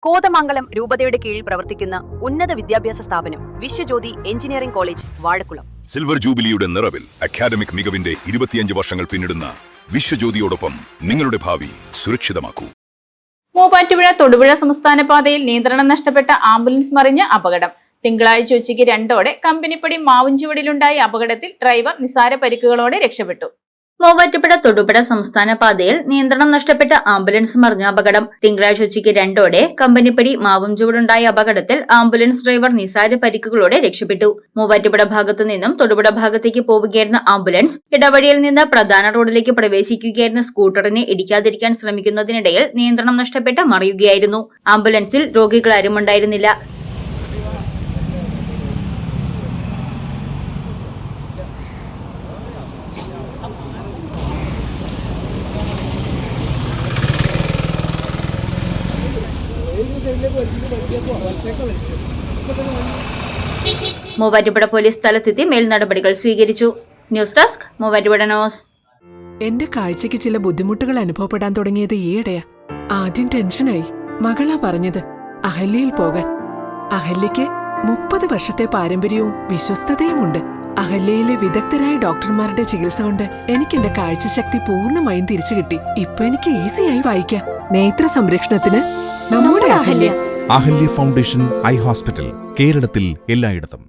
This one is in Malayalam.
കോതമംഗലം രൂപതയുടെ കീഴിൽ പ്രവർത്തിക്കുന്ന ഉന്നത വിദ്യാഭ്യാസ സ്ഥാപനം Viswajyothi engineering college Vazhakulam. Silver ജൂബിലിയുടെ നിറവിൽ അക്കാദമിക് മികവിന്റെ 25 വർഷങ്ങൾ പിന്നിടുന്ന വിശ്വജ്യോതിയോടൊപ്പം നിങ്ങളുടെ ഭാവി സുരക്ഷിതമാക്കൂ. മൂവാറ്റുപുഴ തൊടുപുഴ സംസ്ഥാന പാതയിൽ നിയന്ത്രണം നഷ്ടപ്പെട്ട ആംബുലൻസ് മറിഞ്ഞ അപകടം. തിങ്കളാഴ്ച ഉച്ചയ്ക്ക് 2ഓടെ കമ്പനിപ്പടി മാവുംചുവടിലുണ്ടായ അപകടത്തിൽ ഡ്രൈവർ നിസാര പരിക്കുകളോടെ രക്ഷപ്പെട്ടു. മൂവാറ്റുപുഴ തൊടുപുഴ സംസ്ഥാന പാതയിൽ നിയന്ത്രണം നഷ്ടപ്പെട്ട ആംബുലൻസ് മറിഞ്ഞ അപകടം. തിങ്കളാഴ്ച ഉച്ചയ്ക്ക് 2ഓടെ കമ്പനിപ്പടി മാവുംചുവടുണ്ടായ അപകടത്തിൽ ആംബുലൻസ് ഡ്രൈവർ നിസാര പരിക്കുകളോടെ രക്ഷപ്പെട്ടു. മൂവാറ്റുപുഴ ഭാഗത്തു നിന്നും തൊടുപുഴ ഭാഗത്തേക്ക് പോവുകയായിരുന്ന ആംബുലൻസ് ഇടവഴിയിൽ നിന്ന് പ്രധാന റോഡിലേക്ക് പ്രവേശിക്കുകയായിരുന്ന സ്കൂട്ടറിനെ ഇടിക്കാതിരിക്കാൻ ശ്രമിക്കുന്നതിനിടയിൽ നിയന്ത്രണം നഷ്ടപ്പെട്ട് മറിയുകയായിരുന്നു. ആംബുലൻസിൽ രോഗികളാരും ഉണ്ടായിരുന്നില്ല. മൂവാറ്റുപുഴ പോലീസ് സ്ഥലത്തെത്തി മേൽ നടപടികൾ സ്വീകരിച്ചു. News desk Muvattupuzha news. എന്റെ കാഴ്ചയ്ക്ക് ചില ബുദ്ധിമുട്ടുകൾ അനുഭവപ്പെടാൻ തുടങ്ങിയത് ഈയിടെയാ. ആദ്യം ടെൻഷനായി. മകളാ പറഞ്ഞത് അഹല്യയിൽ പോകാൻ. അഹല്യയ്ക്ക് 30 വർഷത്തെ പാരമ്പര്യവും വിശ്വസ്തതയുമുണ്ട്. അഹല്യയിലെ വിദഗ്ധരായ ഡോക്ടർമാരുടെ ചികിത്സ കൊണ്ട് എനിക്ക് എന്റെ കാഴ്ചശക്തി പൂർണ്ണമായും തിരിച്ചു കിട്ടി. ഇപ്പൊ എനിക്ക് ഈസിയായി വായിക്കാം. നേത്ര സംരക്ഷണത്തിന് നമ്മുടെ Ahalya. Ahalya foundation eye hospital, കേരളത്തിൽ എല്ലായിടത്തും.